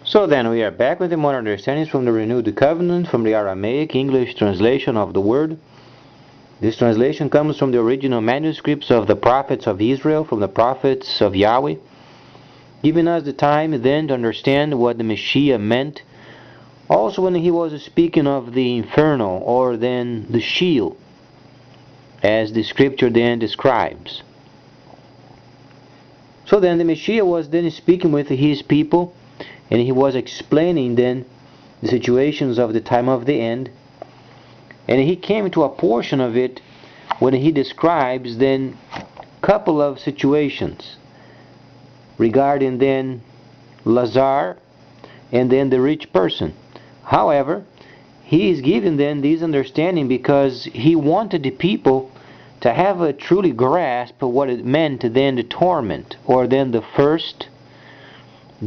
So then we are back with the modern understandings from the Renewed Covenant, from the Aramaic English translation of the word. This translation comes from the original manuscripts of the prophets of Israel, from the prophets of Yahweh, giving us the time then to understand what the Messiah meant. Also when he was speaking of the inferno, or then the Sheol, as the scripture then describes. So then the Messiah was then speaking with his people, and he was explaining then the situations of the time of the end. And he came to a portion of it when he describes then a couple of situations regarding then Lazar and then the rich person. However, he is giving then this understanding because he wanted the people to have a truly grasp of what it meant then the torment, or then the first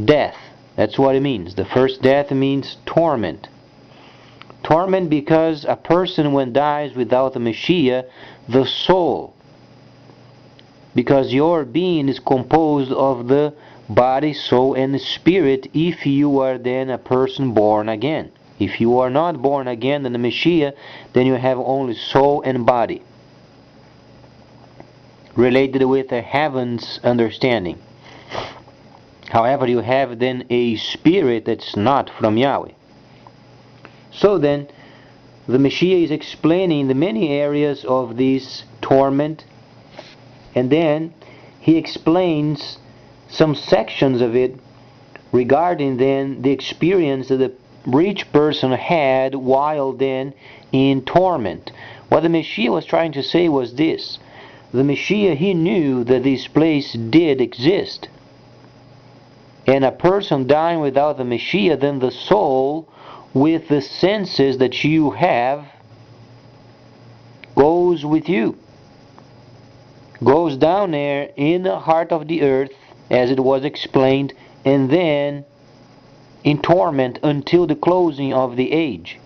death. That's what it means. The first death means torment. Torment because a person when dies without the Messiah, the soul, because your being is composed of the body, soul, and spirit if you are then a person born again. If you are not born again in the Messiah, then you have only soul and body, related with the heaven's understanding. However, you have then a spirit that's not from Yahweh. So then, the Messiah is explaining the many areas of this torment, and then he explains some sections of it regarding then the experience that the rich person had while then in torment. What the Messiah was trying to say was this: the Messiah, he knew that this place did exist, and a person dying without the Messiah, then the soul with the senses that you have goes with you, goes down there in the heart of the earth, as it was explained, and then in torment until the closing of the age.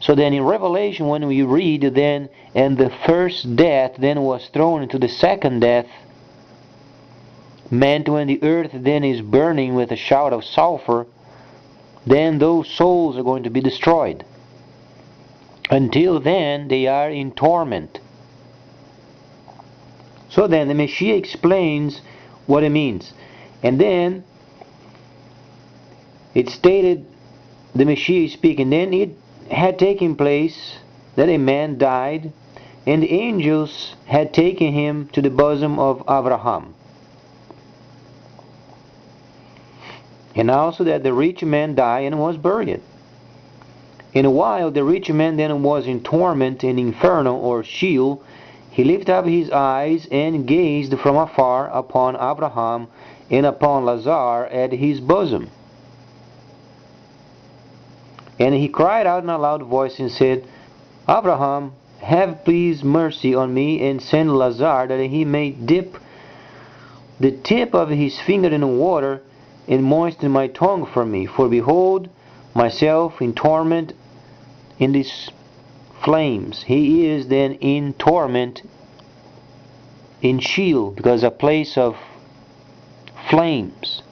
So then in Revelation, when we read then, and the first death then was thrown into the second death, meant when the earth then is burning with a shout of sulfur, then those souls are going to be destroyed. Until then, they are in torment. So then the Messiah explains what it means. And then it stated, the Messiah is speaking, then it had taken place that a man died, and the angels had taken him to the bosom of Abraham. And also that the rich man died and was buried. And while the rich man then was in torment in inferno, or Sheol, he lifted up his eyes and gazed from afar upon Abraham and upon Lazar at his bosom. And he cried out in a loud voice and said, Abraham, have please mercy on me, and send Lazar that he may dip the tip of his finger in the water, and moisten my tongue for me. For behold, myself in torment in these flames. He is then in torment in Sheol, because a place of flames.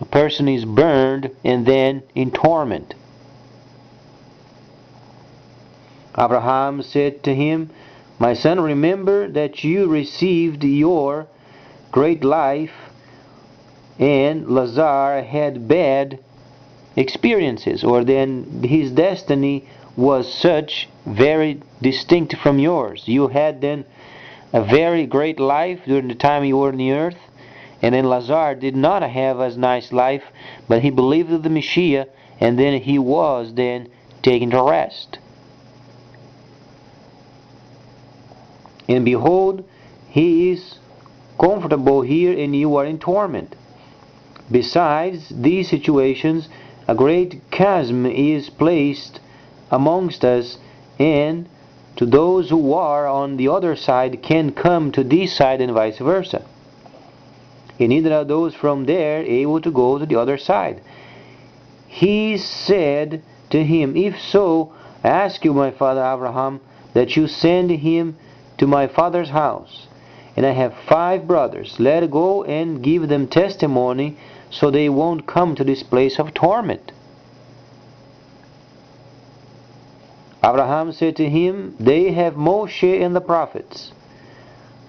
A person is burned and then in torment. Abraham said to him, My son, remember that you received your great life, and Lazar had bad experiences, or then his destiny was such very distinct from yours. You had then a very great life during the time you were on the earth, and then Lazar did not have as nice life, but he believed in the Messiah, and then he was then taken to rest. And behold, he is comfortable here, and you are in torment. Besides these situations, a great chasm is placed amongst us, and to those who are on the other side can come to this side, and vice versa. And neither are those from there able to go to the other side. He said to him, If so, I ask you, my father Abraham, that you send him to my father's house. and I have 5 brothers. Let go and give them testimony, so they won't come to this place of torment. Abraham said to him, They have Moshe and the prophets.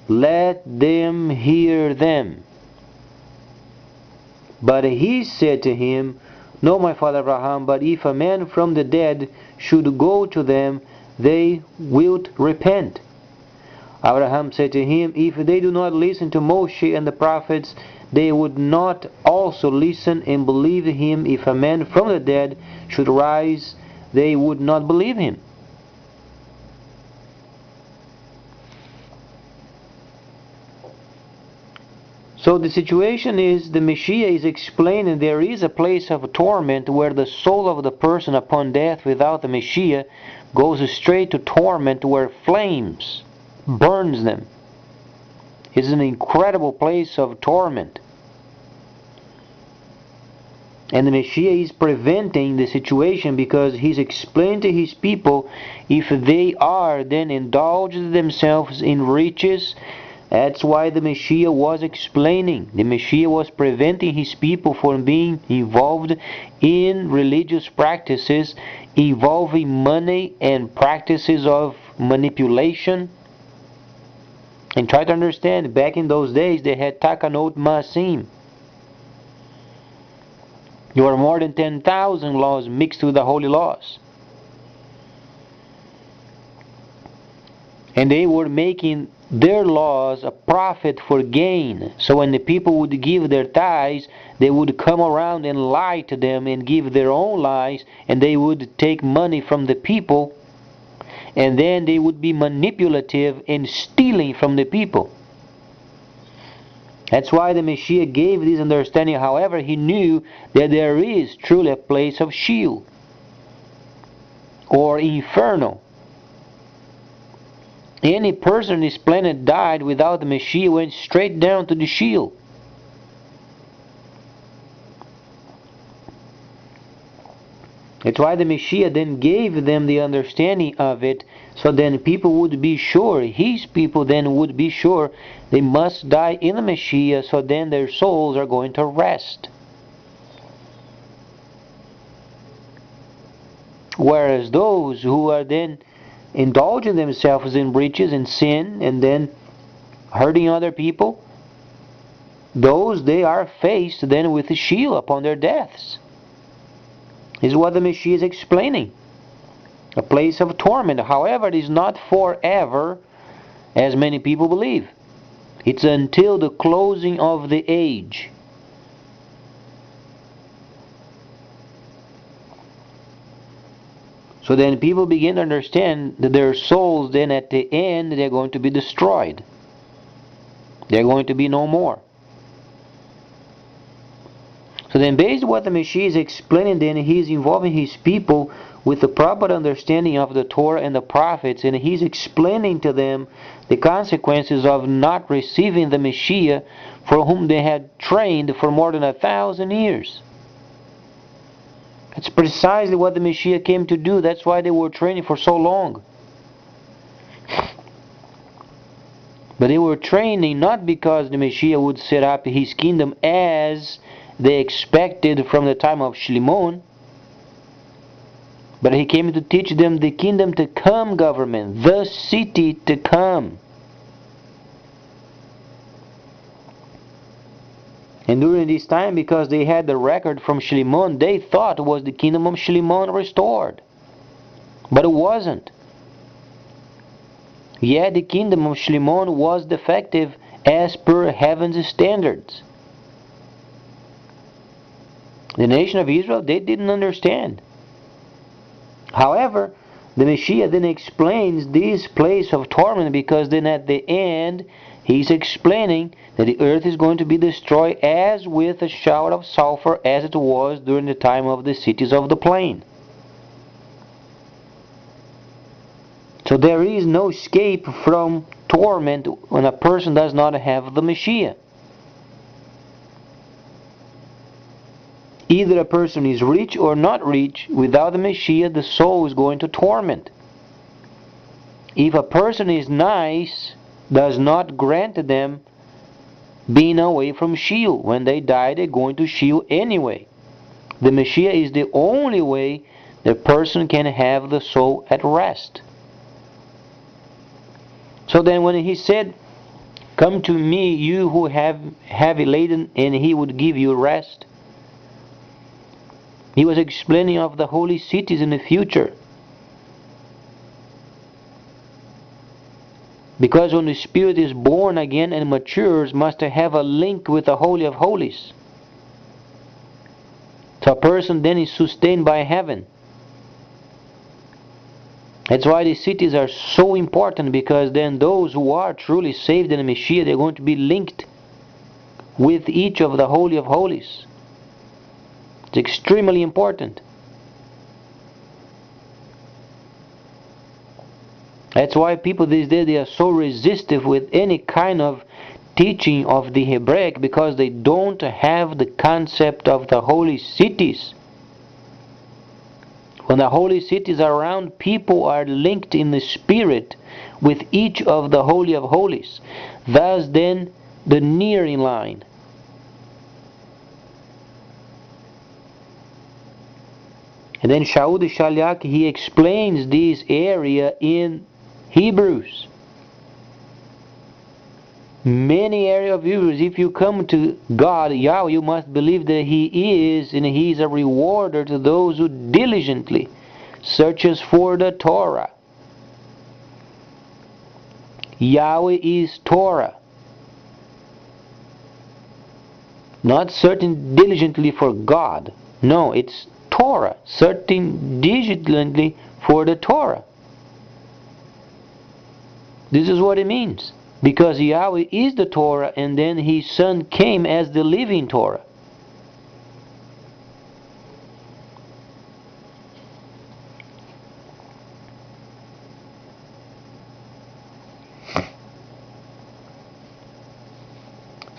Let them hear them. But he said to him, No, my father Abraham, but if a man from the dead should go to them, they will repent. Abraham said to him, If they do not listen to Moshe and the prophets, they would not also listen and believe him. If a man from the dead should rise, they would not believe him. So the situation is, the Messiah is explaining there is a place of torment where the soul of the person upon death without the Messiah goes straight to torment, where flames burns them. It's an incredible place of torment. And the Messiah is preventing the situation, because he's explained to his people, if they are then indulged themselves in riches. That's why the Messiah was explaining. The Messiah was preventing his people from being involved in religious practices involving money and practices of manipulation. And try to understand, back in those days they had takanot maasim. There were more than 10,000 laws mixed with the holy laws. And they were making their laws a profit for gain. So when the people would give their tithes, they would come around and lie to them and give their own lies, and they would take money from the people, and then they would be manipulative and stealing from the people. That's why the Messiah gave this understanding. However, he knew that there is truly a place of Sheol or inferno. Any person on this planet died without the Messiah went straight down to the Sheol. That's why the Messiah then gave them the understanding of it, so then people would be sure, his people then would be sure, they must die in the Messiah, so then their souls are going to rest. Whereas those who are then indulging themselves in breaches and sin and then hurting other people, those they are faced then with the Sheol upon their deaths. This is what the Messiah is explaining. A place of torment. However, it is not forever, as many people believe. It's until the closing of the age. So then people begin to understand that their souls then at the end they're going to be destroyed. They're going to be no more. So then based on what the Messiah is explaining, then he's involving his people with the proper understanding of the Torah and the prophets, and he's explaining to them the consequences of not receiving the Messiah, for whom they had trained for more than 1,000 years. That's precisely what the Messiah came to do. That's why they were training for so long. But they were training not because the Messiah would set up his kingdom as they expected from the time of Shimon, but he came to teach them the kingdom to come government, the city to come. And during this time, because they had the record from Shimon, they thought it was the kingdom of Shimon restored. But it wasn't. Yet the kingdom of Shimon was defective as per heaven's standards. The nation of Israel, they didn't understand. However, the Messiah then explains this place of torment, because then at the end he's explaining that the earth is going to be destroyed as with a shower of sulfur, as it was during the time of the cities of the plain. So there is no escape from torment when a person does not have the Messiah. Either a person is rich or not rich, without the Messiah the soul is going to torment. If a person is nice, does not grant them being away from Sheol. When they die, they're going to Sheol anyway. The Messiah is the only way the person can have the soul at rest. So then when he said, "Come to me, you who have heavy laden, and he would give you rest," he was explaining of the holy cities in the future. Because when the Spirit is born again and matures, must have a link with the Holy of Holies. So a person then is sustained by heaven. That's why the cities are so important, because then those who are truly saved in the Messiah, they're going to be linked with each of the Holy of Holies. It's extremely important. That's why people these days, they are so resistive with any kind of teaching of the Hebraic, because they don't have the concept of the holy cities. When the holy cities are around, people are linked in the spirit with each of the Holy of Holies. Thus then, the nearing line. And then Shaul the Shaliach, he explains this area in Hebrews. Many areas of Hebrews, if you come to God, Yahweh, you must believe that He is, and He is a rewarder to those who diligently searches for the Torah. Yahweh is Torah. Not searching diligently for God. No, it's Torah. Searching diligently for the Torah. This is what it means. Because Yahweh is the Torah, and then His Son came as the living Torah.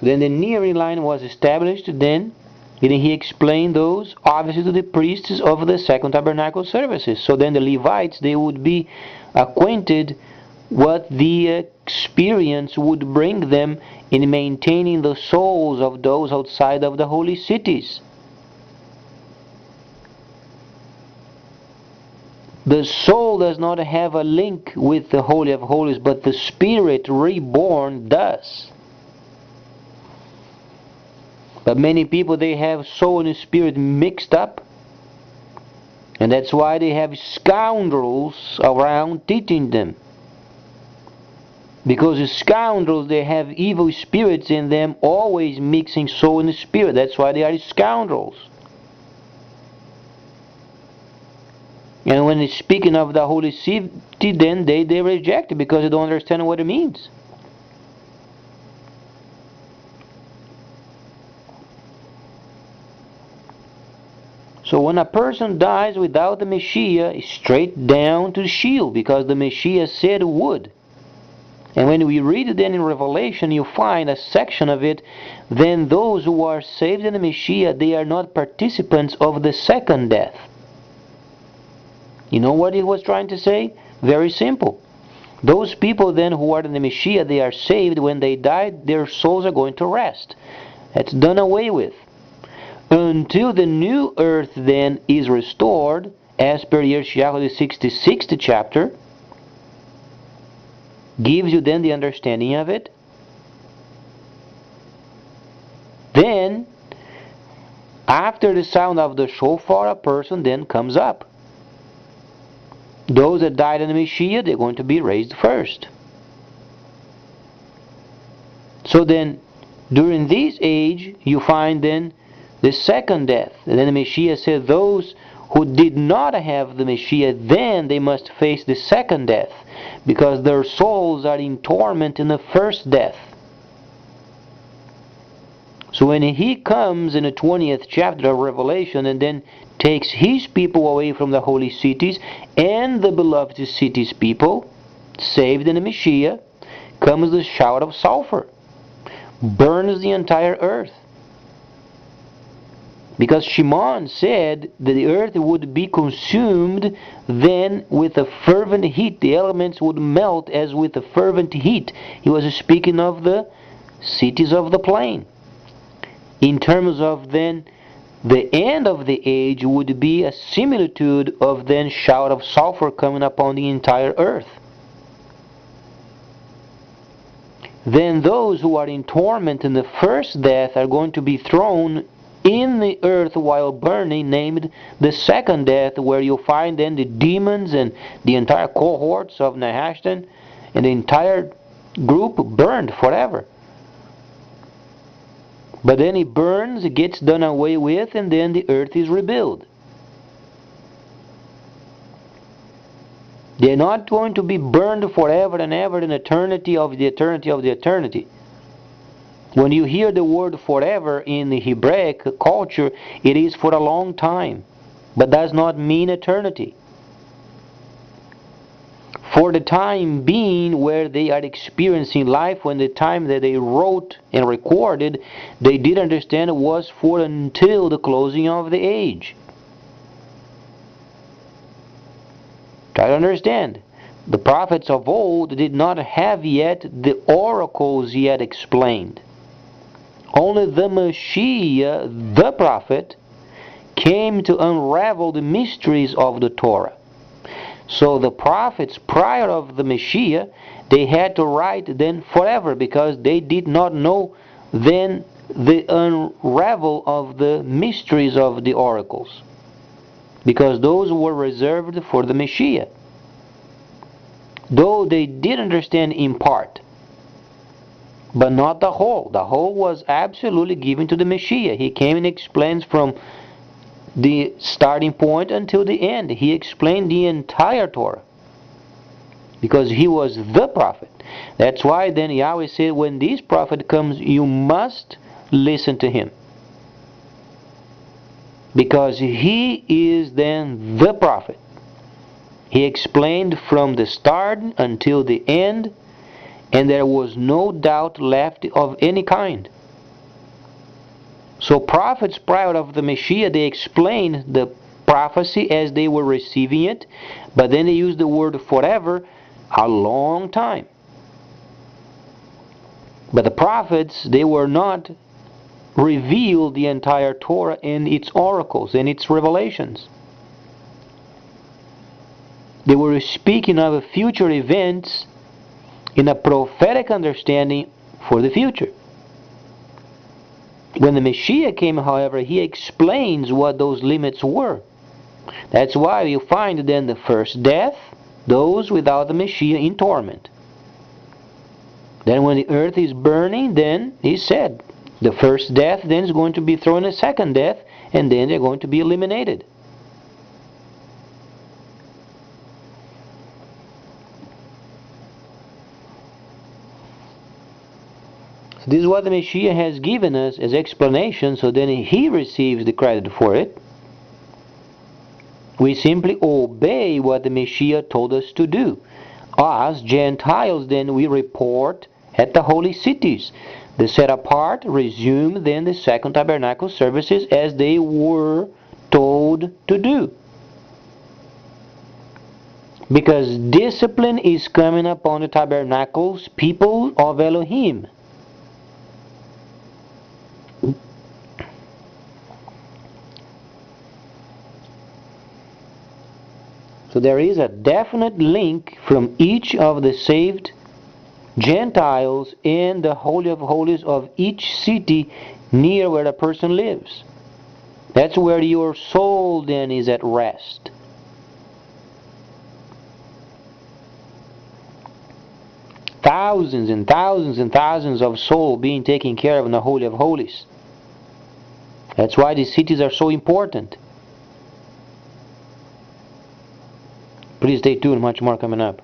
So then the nearing line was established. Then He explained those obviously to the priests of the second tabernacle services. So then the Levites, they would be acquainted what the experience would bring them in maintaining the souls of those outside of the holy cities. The soul does not have a link with the Holy of Holies, but the Spirit reborn does. But many people, they have soul and spirit mixed up, and that's why they have scoundrels around teaching them. Because the scoundrels, they have evil spirits in them, always mixing soul and spirit. That's why they are scoundrels. And when it's speaking of the holy city, then they reject it because they don't understand what it means. So when a person dies without the Messiah, it's straight down to Sheol, because the Messiah said would. And when we read it then in Revelation, you find a section of it, then those who are saved in the Messiah, they are not participants of the second death. You know what he was trying to say? Very simple. Those people then who are in the Messiah, they are saved. When they die, their souls are going to rest. That's done away with. Until the new earth then is restored, as per Yeshayahu the 66th chapter, gives you then the understanding of it. Then, after the sound of the shofar, a person then comes up. Those that died in the Messiah, they're going to be raised first. So then, during this age, you find then the second death. And then the Messiah said those who did not have the Messiah, then they must face the second death, because their souls are in torment in the first death. So when He comes in the 20th chapter of Revelation and then takes His people away from the holy cities and the beloved cities people, saved in the Messiah, comes the shower of sulfur, burns the entire earth. Because Shimon said that the earth would be consumed then with a fervent heat. The elements would melt as with a fervent heat. He was speaking of the cities of the plain. In terms of then the end of the age would be a similitude of then shout of sulfur coming upon the entire earth. Then those who are in torment in the first death are going to be thrown in the earth while burning, named the second death, where you'll find then the demons and the entire cohorts of Nehashtan and the entire group burned forever. But then it burns, it gets done away with, and then the earth is rebuilt. They're not going to be burned forever and ever in eternity of the eternity of the eternity. When you hear the word forever in the Hebraic culture, it is for a long time, but does not mean eternity. For the time being where they are experiencing life, when the time that they wrote and recorded, they did understand it was for until the closing of the age. Try to understand. The prophets of old did not have yet the oracles yet explained. Only the Messiah, the prophet, came to unravel the mysteries of the Torah. So the prophets prior of the Messiah, they had to write then forever, because they did not know then the unravel of the mysteries of the oracles, because those were reserved for the Messiah. Though they did understand in part, but not the whole. The whole was absolutely given to the Messiah. He came and explains from the starting point until the end. He explained the entire Torah, because he was the prophet. That's why then Yahweh said, when this prophet comes, you must listen to him, because he is then the prophet. He explained from the start until the end, and there was no doubt left of any kind. So prophets prior of the Messiah, they explained the prophecy as they were receiving it, but then they used the word forever a long time. But the prophets, they were not revealed the entire Torah and its oracles and its revelations. They were speaking of future events in a prophetic understanding for the future. When the Messiah came, however, he explains what those limits were. That's why you find then the first death, those without the Messiah in torment. Then when the earth is burning, then he said, the first death then is going to be thrown in a second death, and then they're going to be eliminated. This is what the Messiah has given us as explanation, so then he receives the credit for it. We simply obey what the Messiah told us to do. Us, Gentiles, then we report at the holy cities. The set apart resume then the second tabernacle services as they were told to do. Because discipline is coming upon the tabernacles, people of Elohim. So there is a definite link from each of the saved Gentiles and the Holy of Holies of each city near where a person lives. That's where your soul then is at rest. Thousands and thousands and thousands of souls being taken care of in the Holy of Holies. That's why these cities are so important. Please stay tuned, much more coming up.